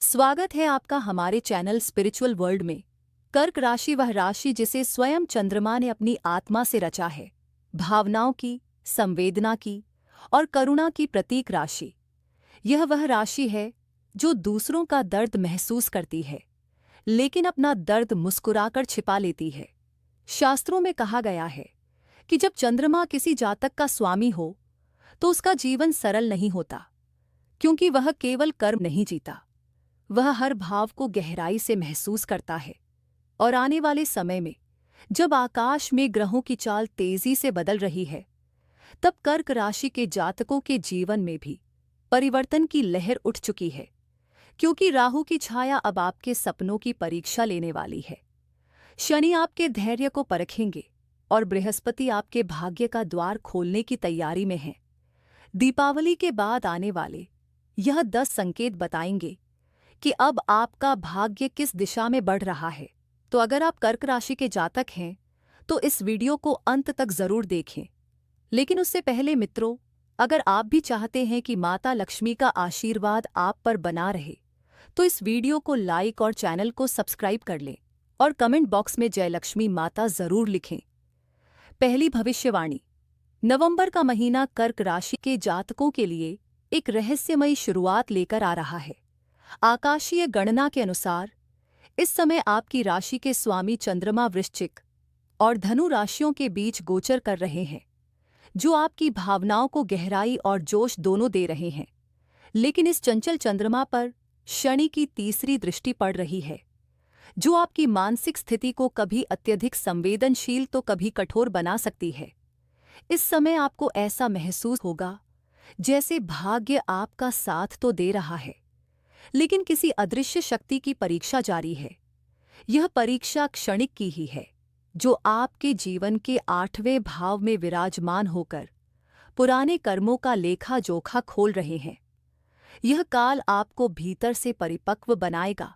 स्वागत है आपका हमारे चैनल स्पिरिचुअल वर्ल्ड में। कर्क राशि वह राशि जिसे स्वयं चंद्रमा ने अपनी आत्मा से रचा है। भावनाओं की, संवेदना की और करुणा की प्रतीक राशि। यह वह राशि है जो दूसरों का दर्द महसूस करती है, लेकिन अपना दर्द मुस्कुराकर छिपा लेती है। शास्त्रों में कहा गया है कि जब चंद्रमा किसी जातक का स्वामी हो तो उसका जीवन सरल नहीं होता, क्योंकि वह केवल कर्म नहीं जीता, वह हर भाव को गहराई से महसूस करता है। और आने वाले समय में जब आकाश में ग्रहों की चाल तेजी से बदल रही है, तब कर्क राशि के जातकों के जीवन में भी परिवर्तन की लहर उठ चुकी है, क्योंकि राहु की छाया अब आपके सपनों की परीक्षा लेने वाली है। शनि आपके धैर्य को परखेंगे और बृहस्पति आपके भाग्य का द्वार खोलने की तैयारी में है। दीपावली के बाद आने वाले यह 10 संकेत बताएंगे कि अब आपका भाग्य किस दिशा में बढ़ रहा है। तो अगर आप कर्क राशि के जातक हैं तो इस वीडियो को अंत तक जरूर देखें। लेकिन उससे पहले मित्रों, अगर आप भी चाहते हैं कि माता लक्ष्मी का आशीर्वाद आप पर बना रहे, तो इस वीडियो को लाइक और चैनल को सब्सक्राइब कर लें और कमेंट बॉक्स में जय लक्ष्मी माता जरूर लिखें। पहली भविष्यवाणी। नवंबर का महीना कर्क राशि के जातकों के लिए एक रहस्यमयी शुरुआत लेकर आ रहा है। आकाशीय गणना के अनुसार इस समय आपकी राशि के स्वामी चंद्रमा वृश्चिक और धनु राशियों के बीच गोचर कर रहे हैं, जो आपकी भावनाओं को गहराई और जोश दोनों दे रहे हैं। लेकिन इस चंचल चंद्रमा पर शनि की तीसरी दृष्टि पड़ रही है, जो आपकी मानसिक स्थिति को कभी अत्यधिक संवेदनशील तो कभी कठोर बना सकती है। इस समय आपको ऐसा महसूस होगा जैसे भाग्य आपका साथ तो दे रहा है, लेकिन किसी अदृश्य शक्ति की परीक्षा जारी है। यह परीक्षा क्षणिक की ही है, जो आपके जीवन के 8वें भाव में विराजमान होकर पुराने कर्मों का लेखा जोखा खोल रहे हैं। यह काल आपको भीतर से परिपक्व बनाएगा,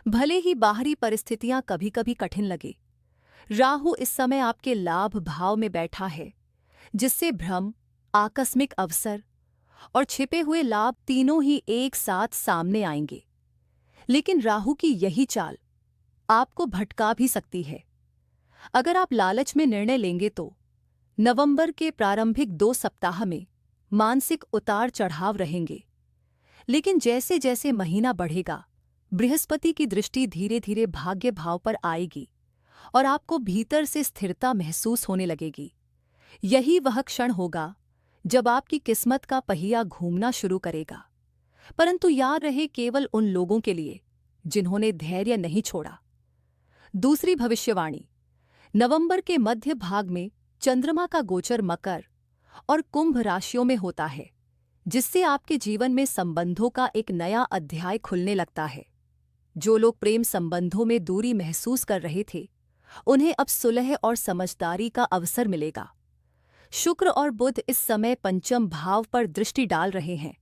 भले ही बाहरी परिस्थितियां कभी-कभी कठिन लगे। राहु इस समय आपके लाभ भाव में बैठा है, जिससे भ्रम, आकस्मिक अवसर और छिपे हुए लाभ तीनों ही एक साथ सामने आएंगे। लेकिन राहु की यही चाल आपको भटका भी सकती है। अगर आप लालच में निर्णय लेंगे तो नवंबर के प्रारंभिक 2 सप्ताह में मानसिक उतार चढ़ाव रहेंगे। लेकिन जैसे जैसे महीना बढ़ेगा, बृहस्पति की दृष्टि धीरे धीरे भाग्य भाव पर आएगी और आपको भीतर से स्थिरता महसूस होने लगेगी। यही वह क्षण होगा जब आपकी किस्मत का पहिया घूमना शुरू करेगा। परंतु याद रहे, केवल उन लोगों के लिए जिन्होंने धैर्य नहीं छोड़ा। दूसरी भविष्यवाणी। नवंबर के मध्य भाग में चंद्रमा का गोचर मकर और कुंभ राशियों में होता है, जिससे आपके जीवन में संबंधों का एक नया अध्याय खुलने लगता है। जो लोग प्रेम संबंधों में दूरी महसूस कर रहे थे, उन्हें अब सुलह और समझदारी का अवसर मिलेगा। शुक्र और बुध इस समय पंचम भाव पर दृष्टि डाल रहे हैं,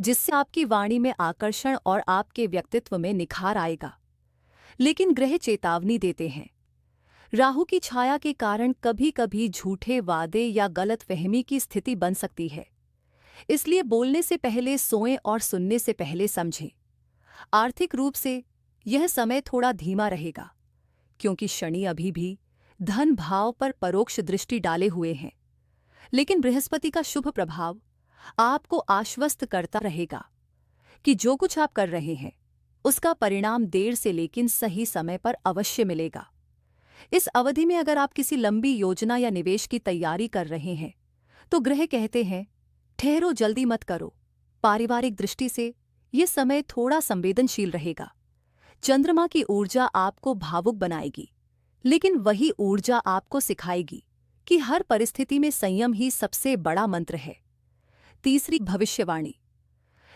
जिससे आपकी वाणी में आकर्षण और आपके व्यक्तित्व में निखार आएगा। लेकिन ग्रह चेतावनी देते हैं। राहु की छाया के कारण कभी-कभी झूठे वादे या गलतफहमी की स्थिति बन सकती है। इसलिए बोलने से पहले सोचें और सुनने से पहले समझें। आर्थिक रूप से यह समय थोड़ा धीमा रहेगा, क्योंकि शनि अभी भी धन भाव पर परोक्ष दृष्टि डाले हुए हैं। लेकिन बृहस्पति का शुभ प्रभाव आपको आश्वस्त करता रहेगा कि जो कुछ आप कर रहे हैं, उसका परिणाम देर से लेकिन सही समय पर अवश्य मिलेगा। इस अवधि में अगर आप किसी लंबी योजना या निवेश की तैयारी कर रहे हैं, तो ग्रह कहते हैं, ठहरो, जल्दी मत करो। पारिवारिक दृष्टि से यह समय थोड़ा संवेदनशील रहेगा। चंद्रमा की ऊर्जा आपको भावुक बनाएगी, लेकिन वही ऊर्जा आपको सिखाएगी कि हर परिस्थिति में संयम ही सबसे बड़ा मंत्र है। तीसरी भविष्यवाणी।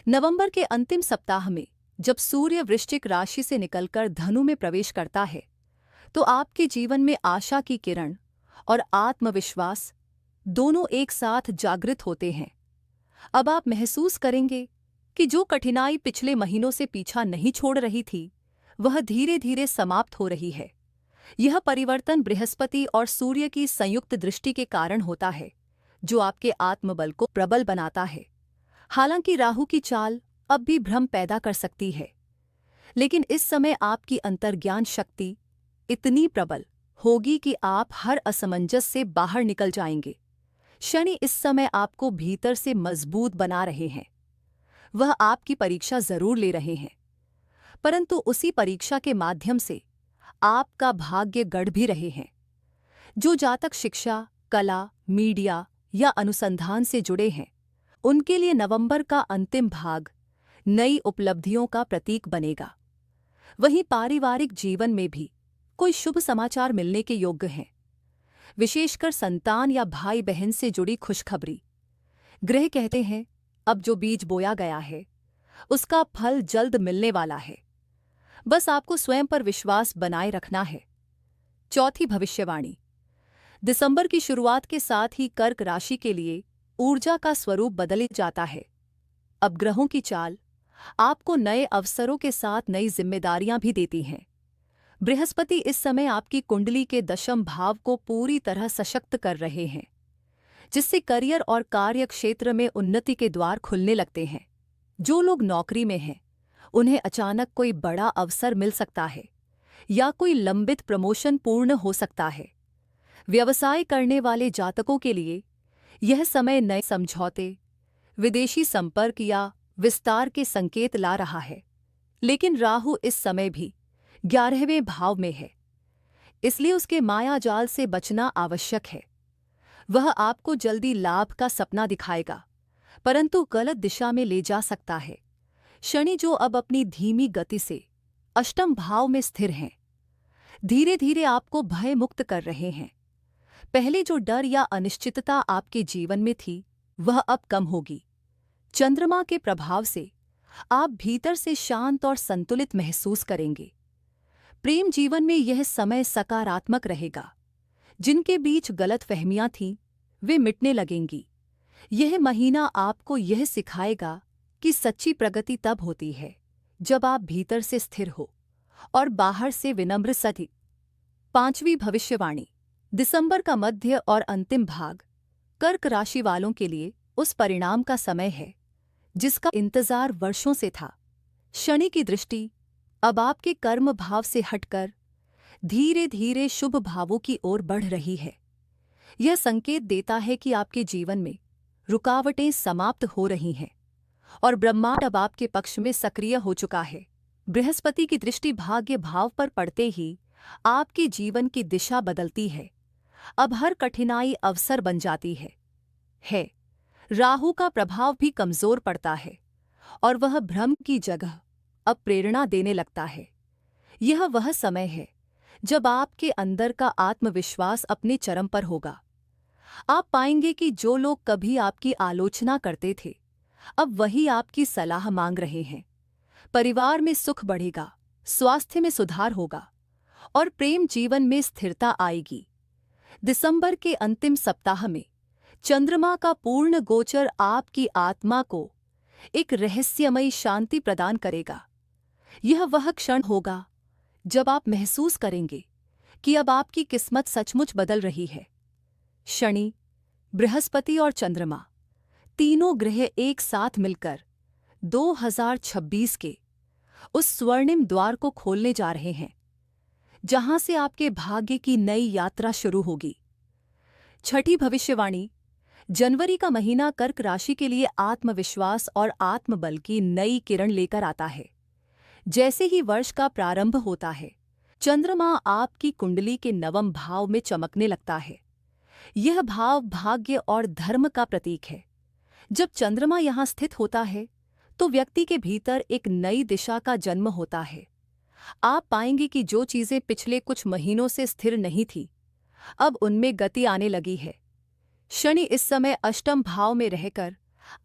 नवंबर के अंतिम सप्ताह में जब सूर्य वृश्चिक राशि से निकलकर धनु में प्रवेश करता है, तो आपके जीवन में आशा की किरण और आत्मविश्वास दोनों एक साथ जागृत होते हैं। अब आप महसूस करेंगे कि जो कठिनाई पिछले महीनों से पीछा नहीं छोड़ रही थी, वह धीरे धीरे समाप्त हो रही है। यह परिवर्तन बृहस्पति और सूर्य की संयुक्त दृष्टि के कारण होता है, जो आपके आत्मबल को प्रबल बनाता है। हालांकि राहु की चाल अब भी भ्रम पैदा कर सकती है, लेकिन इस समय आपकी अंतर्ज्ञान शक्ति इतनी प्रबल होगी कि आप हर असमंजस से बाहर निकल जाएंगे। शनि इस समय आपको भीतर से मजबूत बना रहे हैं। वह आपकी परीक्षा जरूर ले रहे हैं, परंतु उसी परीक्षा के माध्यम से आपका भाग्य गढ़ भी रहे हैं। जो जातक शिक्षा, कला, मीडिया या अनुसंधान से जुड़े हैं, उनके लिए नवंबर का अंतिम भाग नई उपलब्धियों का प्रतीक बनेगा। वहीं पारिवारिक जीवन में भी कोई शुभ समाचार मिलने के योग्य हैं, विशेषकर संतान या भाई बहन से जुड़ी खुशखबरी। ग्रह कहते हैं, अब जो बीज बोया गया है उसका फल जल्द मिलने वाला है। बस आपको स्वयं पर विश्वास बनाए रखना है। चौथी भविष्यवाणी। दिसंबर की शुरुआत के साथ ही कर्क राशि के लिए ऊर्जा का स्वरूप बदल जाता है। अब ग्रहों की चाल आपको नए अवसरों के साथ नई जिम्मेदारियां भी देती हैं। बृहस्पति इस समय आपकी कुंडली के दशम भाव को पूरी तरह सशक्त कर रहे हैं, जिससे करियर और कार्य क्षेत्र में उन्नति के द्वार खुलने लगते हैं। जो लोग नौकरी में हैं, उन्हें अचानक कोई बड़ा अवसर मिल सकता है या कोई लंबित प्रमोशन पूर्ण हो सकता है। व्यवसाय करने वाले जातकों के लिए यह समय नए समझौते, विदेशी संपर्क या विस्तार के संकेत ला रहा है। लेकिन राहु इस समय भी 11वें भाव में है, इसलिए उसके माया जाल से बचना आवश्यक है। वह आपको जल्दी लाभ का सपना दिखाएगा, परंतु गलत दिशा में ले जा सकता है। शनि जो अब अपनी धीमी गति से अष्टम भाव में स्थिर हैं, धीरे धीरे आपको भय मुक्त कर रहे हैं। पहले जो डर या अनिश्चितता आपके जीवन में थी, वह अब कम होगी। चंद्रमा के प्रभाव से आप भीतर से शांत और संतुलित महसूस करेंगे। प्रेम जीवन में यह समय सकारात्मक रहेगा। जिनके बीच गलतफहमियां थीं, वे मिटने लगेंगी। यह महीना आपको यह सिखाएगा कि सच्ची प्रगति तब होती है जब आप भीतर से स्थिर हो और बाहर से विनम्र सधी। पांचवी भविष्यवाणी। दिसंबर का मध्य और अंतिम भाग कर्क राशि वालों के लिए उस परिणाम का समय है जिसका इंतजार वर्षों से था। शनि की दृष्टि अब आपके कर्म भाव से हटकर धीरे धीरे शुभ भावों की ओर बढ़ रही है। यह संकेत देता है कि आपके जीवन में रुकावटें समाप्त हो रही हैं और ब्रह्मांड अब आपके पक्ष में सक्रिय हो चुका है। बृहस्पति की दृष्टि भाग्य भाव पर पड़ते ही आपके जीवन की दिशा बदलती है। अब हर कठिनाई अवसर बन जाती है। राहु का प्रभाव भी कमजोर पड़ता है और वह भ्रम की जगह अब प्रेरणा देने लगता है। यह वह समय है जब आपके अंदर का आत्मविश्वास अपने चरम पर होगा। आप पाएंगे कि जो लोग कभी आपकी आलोचना करते थे, अब वही आपकी सलाह मांग रहे हैं। परिवार में सुख बढ़ेगा, स्वास्थ्य में सुधार होगा और प्रेम जीवन में स्थिरता आएगी। दिसंबर के अंतिम सप्ताह में चंद्रमा का पूर्ण गोचर आपकी आत्मा को एक रहस्यमयी शांति प्रदान करेगा। यह वह क्षण होगा जब आप महसूस करेंगे कि अब आपकी किस्मत सचमुच बदल रही है। शनि, बृहस्पति और चंद्रमा तीनों ग्रह एक साथ मिलकर 2026 के उस स्वर्णिम द्वार को खोलने जा रहे हैं, जहां से आपके भाग्य की नई यात्रा शुरू होगी। छठी भविष्यवाणी। जनवरी का महीना कर्क राशि के लिए आत्मविश्वास और आत्मबल की नई किरण लेकर आता है। जैसे ही वर्ष का प्रारंभ होता है, चंद्रमा आपकी कुंडली के नवम भाव में चमकने लगता है। यह भाव भाग्य और धर्म का प्रतीक है। जब चंद्रमा यहाँ स्थित होता है, तो व्यक्ति के भीतर एक नई दिशा का जन्म होता है। आप पाएंगे कि जो चीजें पिछले कुछ महीनों से स्थिर नहीं थी, अब उनमें गति आने लगी है। शनि इस समय अष्टम भाव में रहकर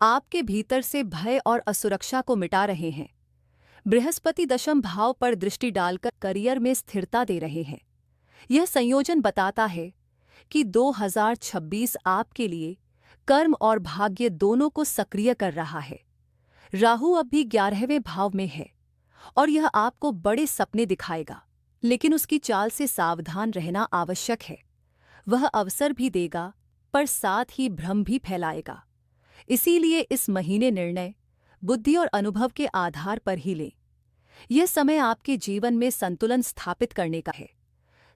आपके भीतर से भय और असुरक्षा को मिटा रहे हैं। बृहस्पति दशम भाव पर दृष्टि डालकर करियर में स्थिरता दे रहे हैं। यह संयोजन बताता है कि 2026 आपके लिए कर्म और भाग्य दोनों को सक्रिय कर रहा है। राहु अब भी 11वें भाव में है और यह आपको बड़े सपने दिखाएगा, लेकिन उसकी चाल से सावधान रहना आवश्यक है। वह अवसर भी देगा, पर साथ ही भ्रम भी फैलाएगा। इसीलिए इस महीने निर्णय, बुद्धि और अनुभव के आधार पर ही लें। यह समय आपके जीवन में संतुलन स्थापित करने का है।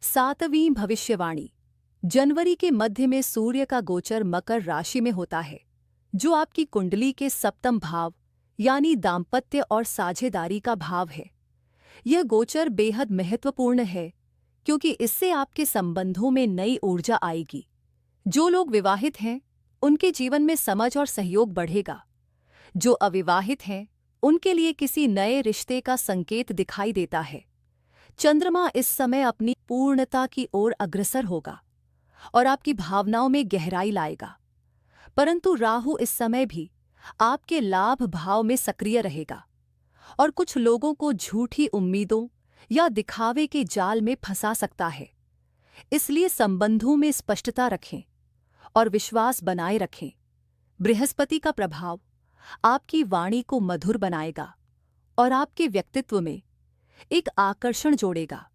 7वीं भविष्यवाणी। जनवरी के मध्य में सूर्य का गोचर मकर राशि में होता है, जो आपकी कुंडली के सप्तम भाव यानी दाम्पत्य और साझेदारी का भाव है। यह गोचर बेहद महत्वपूर्ण है क्योंकि इससे आपके संबंधों में नई ऊर्जा आएगी। जो लोग विवाहित हैं, उनके जीवन में समझ और सहयोग बढ़ेगा। जो अविवाहित हैं, उनके लिए किसी नए रिश्ते का संकेत दिखाई देता है। चंद्रमा इस समय अपनी पूर्णता की ओर अग्रसर होगा और आपकी भावनाओं में गहराई लाएगा, परंतु राहु इस समय भी आपके लाभ भाव में सक्रिय रहेगा और कुछ लोगों को झूठी उम्मीदों या दिखावे के जाल में फंसा सकता है। इसलिए संबंधों में स्पष्टता रखें और विश्वास बनाए रखें। बृहस्पति का प्रभाव आपकी वाणी को मधुर बनाएगा और आपके व्यक्तित्व में एक आकर्षण जोड़ेगा।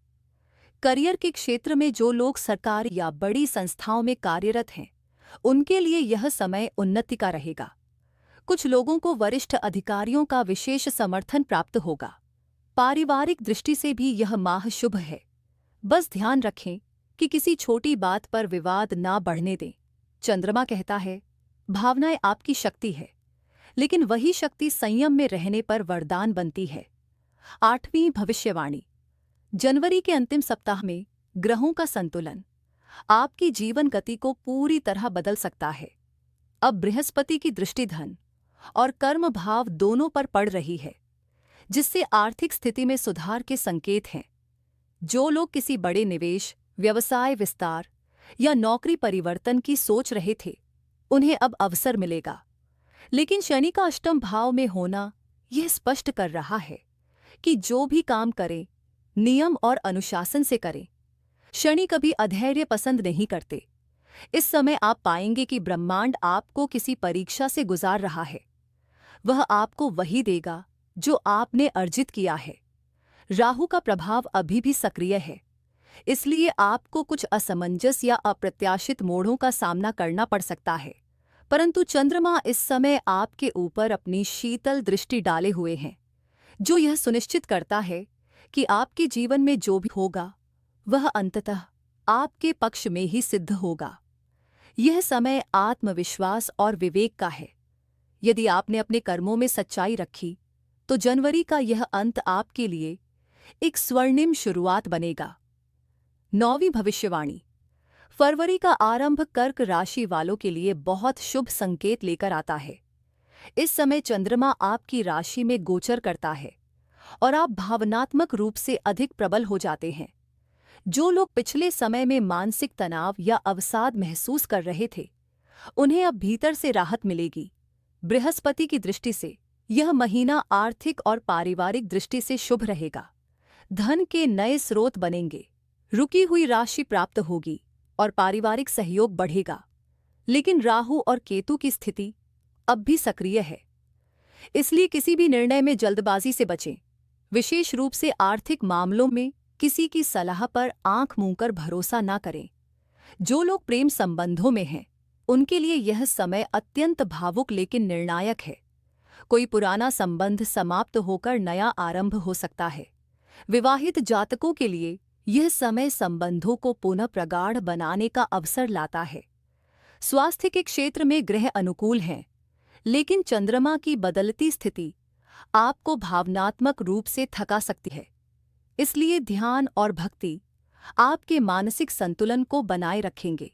करियर के क्षेत्र में जो लोग सरकार या बड़ी संस्थाओं में कार्यरत हैं, उनके लिए यह समय उन्नति का रहेगा। कुछ लोगों को वरिष्ठ अधिकारियों का विशेष समर्थन प्राप्त होगा। पारिवारिक दृष्टि से भी यह माह शुभ है। बस ध्यान रखें कि किसी छोटी बात पर विवाद ना बढ़ने दें। चंद्रमा कहता है, भावनाएं आपकी शक्ति है, लेकिन वही शक्ति संयम में रहने पर वरदान बनती है। 8वीं भविष्यवाणी। जनवरी के अंतिम सप्ताह में ग्रहों का संतुलन आपकी जीवन गति को पूरी तरह बदल सकता है। अब बृहस्पति की दृष्टि धन और कर्म भाव दोनों पर पड़ रही है, जिससे आर्थिक स्थिति में सुधार के संकेत हैं। जो लोग किसी बड़े निवेश, व्यवसाय विस्तार या नौकरी परिवर्तन की सोच रहे थे, उन्हें अब अवसर मिलेगा। लेकिन शनि का अष्टम भाव में होना यह स्पष्ट कर रहा है कि जो भी काम करें, नियम और अनुशासन से करें। शनि कभी अधैर्य पसंद नहीं करते। इस समय आप पाएंगे कि ब्रह्मांड आपको किसी परीक्षा से गुजार रहा है। वह आपको वही देगा जो आपने अर्जित किया है। राहु का प्रभाव अभी भी सक्रिय है, इसलिए आपको कुछ असमंजस या अप्रत्याशित मोड़ों का सामना करना पड़ सकता है, परंतु चंद्रमा इस समय आपके ऊपर अपनी शीतल दृष्टि डाले हुए हैं, जो यह सुनिश्चित करता है कि आपके जीवन में जो भी होगा वह अंततः आपके पक्ष में ही सिद्ध होगा। यह समय आत्मविश्वास और विवेक का है। यदि आपने अपने कर्मों में सच्चाई रखी, तो जनवरी का यह अंत आपके लिए एक स्वर्णिम शुरुआत बनेगा। 9वीं भविष्यवाणी। फरवरी का आरंभ कर्क राशि वालों के लिए बहुत शुभ संकेत लेकर आता है। इस समय चंद्रमा आपकी राशि में गोचर करता है और आप भावनात्मक रूप से अधिक प्रबल हो जाते हैं। जो लोग पिछले समय में मानसिक तनाव या अवसाद महसूस कर रहे थे, उन्हें अब भीतर से राहत मिलेगी। बृहस्पति की दृष्टि से यह महीना आर्थिक और पारिवारिक दृष्टि से शुभ रहेगा। धन के नए स्रोत बनेंगे, रुकी हुई राशि प्राप्त होगी और पारिवारिक सहयोग बढ़ेगा। लेकिन राहु और केतु की स्थिति अब भी सक्रिय है, इसलिए किसी भी निर्णय में जल्दबाजी से बचें। विशेष रूप से आर्थिक मामलों में किसी की सलाह पर आंख मूंदकर भरोसा न करें। जो लोग प्रेम संबंधों में हैं, उनके लिए यह समय अत्यंत भावुक लेकिन निर्णायक है। कोई पुराना संबंध समाप्त होकर नया आरंभ हो सकता है। विवाहित जातकों के लिए यह समय संबंधों को पुनः प्रगाढ़ बनाने का अवसर लाता है। स्वास्थ्य के क्षेत्र में ग्रह अनुकूल हैं, लेकिन चंद्रमा की बदलती स्थिति आपको भावनात्मक रूप से थका सकती है। इसलिए ध्यान और भक्ति आपके मानसिक संतुलन को बनाए रखेंगे।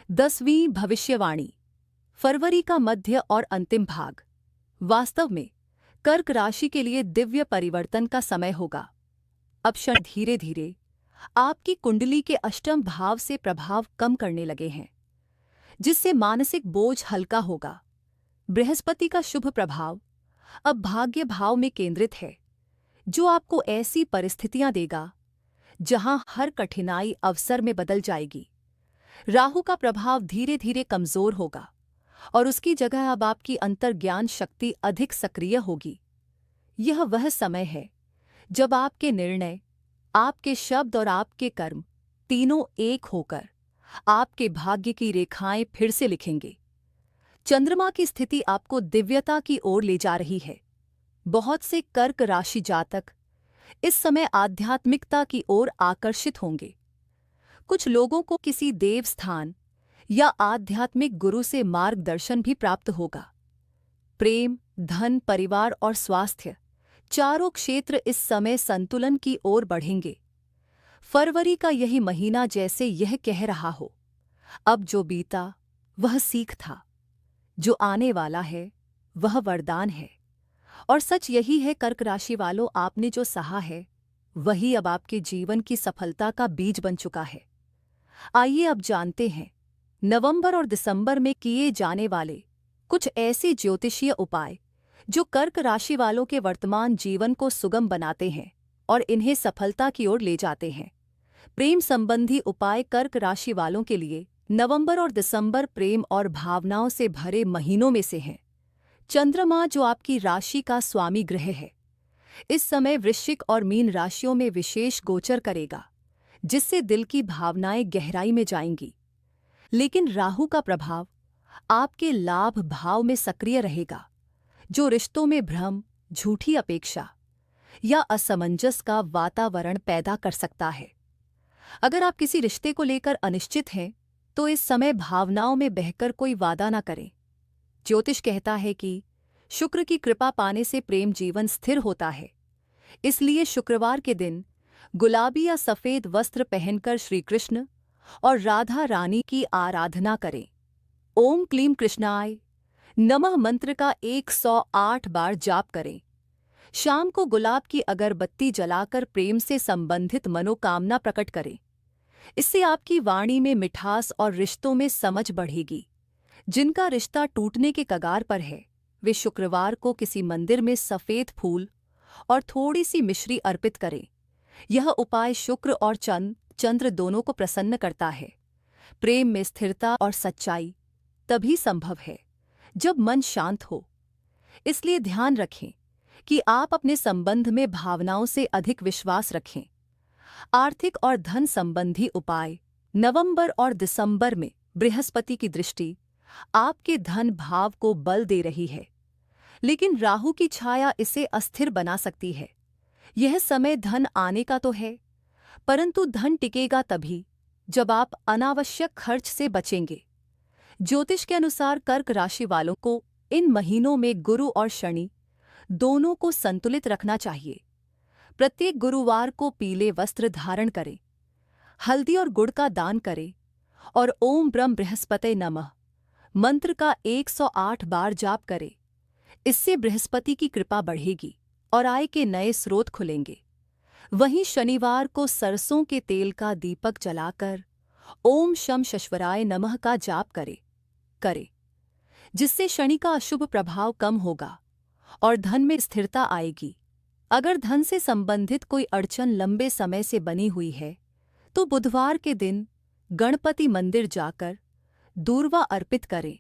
10वीं भविष्यवाणी। फरवरी का मध्य और अंतिम भाग वास्तव में कर्क राशि के लिए दिव्य परिवर्तन का समय होगा। अब शनि धीरे धीरे आपकी कुंडली के अष्टम भाव से प्रभाव कम करने लगे हैं, जिससे मानसिक बोझ हल्का होगा। बृहस्पति का शुभ प्रभाव अब भाग्य भाव में केंद्रित है, जो आपको ऐसी परिस्थितियां देगा जहां हर कठिनाई अवसर में बदल जाएगी। राहु का प्रभाव धीरे धीरे कमजोर होगा और उसकी जगह अब आपकी अंतर्ज्ञान शक्ति अधिक सक्रिय होगी। यह वह समय है जब आपके निर्णय, आपके शब्द और आपके कर्म तीनों एक होकर आपके भाग्य की रेखाएं फिर से लिखेंगे। चंद्रमा की स्थिति आपको दिव्यता की ओर ले जा रही है। बहुत से कर्क राशि जातक इस समय आध्यात्मिकता की ओर आकर्षित होंगे। कुछ लोगों को किसी देव स्थान या आध्यात्मिक गुरु से मार्गदर्शन भी प्राप्त होगा। प्रेम, धन, परिवार और स्वास्थ्य चारों क्षेत्र इस समय संतुलन की ओर बढ़ेंगे। फरवरी का यही महीना जैसे यह कह रहा हो, अब जो बीता वह सीख था, जो आने वाला है वह वरदान है। और सच यही है कर्क राशि वालों, आपने जो सहा है वही अब आपके जीवन की सफलता का बीज बन चुका है। आइए अब जानते हैं नवंबर और दिसंबर में किए जाने वाले कुछ ऐसे ज्योतिषीय उपाय जो कर्क राशि वालों के वर्तमान जीवन को सुगम बनाते हैं और इन्हें सफलता की ओर ले जाते हैं। प्रेम संबंधी उपाय कर्क राशि वालों के लिए नवंबर और दिसंबर प्रेम और भावनाओं से भरे महीनों में से हैं। चंद्रमा, जो आपकी राशि का स्वामी ग्रह है, इस समय वृश्चिक और मीन राशियों में विशेष गोचर करेगा, जिससे दिल की भावनाएं गहराई में जाएंगी। लेकिन राहु का प्रभाव आपके लाभ भाव में सक्रिय रहेगा, जो रिश्तों में भ्रम, झूठी अपेक्षा या असमंजस का वातावरण पैदा कर सकता है। अगर आप किसी रिश्ते को लेकर अनिश्चित हैं, तो इस समय भावनाओं में बहकर कोई वादा न करें। ज्योतिष कहता है कि शुक्र की कृपा पाने से प्रेम जीवन स्थिर होता है। इसलिए शुक्रवार के दिन गुलाबी या सफेद वस्त्र पहनकर श्री कृष्ण और राधा रानी की आराधना करें। ओम क्लीम कृष्णाय नमः मंत्र का 108 बार जाप करें। शाम को गुलाब की अगरबत्ती जलाकर प्रेम से संबंधित मनोकामना प्रकट करें। इससे आपकी वाणी में मिठास और रिश्तों में समझ बढ़ेगी। जिनका रिश्ता टूटने के कगार पर है, वे शुक्रवार को किसी मंदिर में सफेद फूल और थोड़ी सी मिश्री अर्पित करें। यह उपाय शुक्र और चंद्र दोनों को प्रसन्न करता है। प्रेम में स्थिरता और सच्चाई तभी संभव है जब मन शांत हो। इसलिए ध्यान रखें कि आप अपने संबंध में भावनाओं से अधिक विश्वास रखें। आर्थिक और धन संबंधी उपाय नवंबर और दिसंबर में बृहस्पति की दृष्टि आपके धन भाव को बल दे रही है, लेकिन राहु की छाया इसे अस्थिर बना सकती है। यह समय धन आने का तो है, परंतु धन टिकेगा तभी जब आप अनावश्यक खर्च से बचेंगे। ज्योतिष के अनुसार कर्क राशि वालों को इन महीनों में गुरु और शनि दोनों को संतुलित रखना चाहिए। प्रत्येक गुरुवार को पीले वस्त्र धारण करें, हल्दी और गुड़ का दान करें और ओम ब्रह्म बृहस्पते नमः मंत्र का 108 बार जाप करें। इससे बृहस्पति की कृपा बढ़ेगी और आय के नए स्रोत खुलेंगे। वहीं शनिवार को सरसों के तेल का दीपक जलाकर ओम शम शश्वराय नमः का जाप करें, जिससे शनि का अशुभ प्रभाव कम होगा और धन में स्थिरता आएगी। अगर धन से संबंधित कोई अड़चन लंबे समय से बनी हुई है, तो बुधवार के दिन गणपति मंदिर जाकर दूर्वा अर्पित करें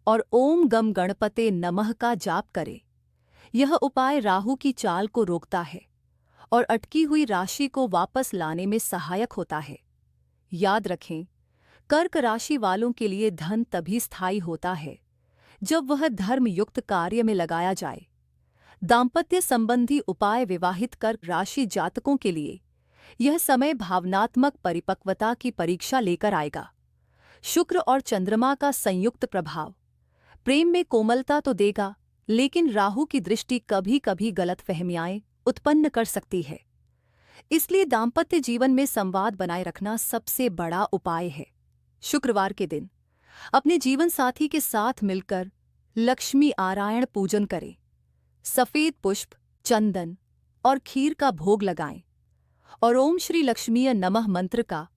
और ओम गम गणपते नमः का जाप करें। यह उपाय राहु की चाल को रोकता है और अटकी हुई राशि को वापस लाने में सहायक होता है। याद रखें, कर्क राशि वालों के लिए धन तभी स्थायी होता है जब वह धर्मयुक्त कार्य में लगाया जाए। दाम्पत्य संबंधी उपाय विवाहित कर्क राशि जातकों के लिए यह समय भावनात्मक परिपक्वता की परीक्षा लेकर आएगा। शुक्र और चंद्रमा का संयुक्त प्रभाव प्रेम में कोमलता तो देगा, लेकिन राहु की दृष्टि कभी-कभी गलतफहमियां उत्पन्न कर सकती है। इसलिए दाम्पत्य जीवन में संवाद बनाए रखना सबसे बड़ा उपाय है। शुक्रवार के दिन अपने जीवन साथी के साथ मिलकर लक्ष्मी नारायण पूजन करें। सफेद पुष्प, चंदन और खीर का भोग लगाएं और ओम श्री लक्ष्मीय नमः मंत्र का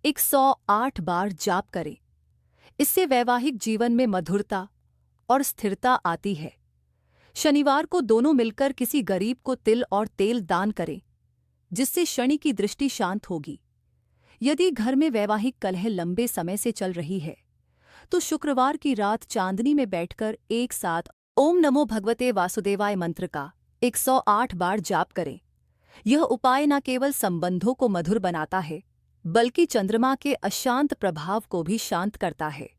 108 बार जाप करें। इससे वैवाहिक जीवन में मधुरता और स्थिरता आती है। शनिवार को दोनों मिलकर किसी गरीब को तिल और तेल दान करें, जिससे शनि की दृष्टि शांत होगी। यदि घर में वैवाहिक कलह लंबे समय से चल रही है, तो शुक्रवार की रात चांदनी में बैठकर एक साथ ओम नमो भगवते वासुदेवाय मंत्र का 108 बार जाप करें। यह उपाय न केवल संबंधों को मधुर बनाता है, बल्कि चंद्रमा के अशांत प्रभाव को भी शांत करता है।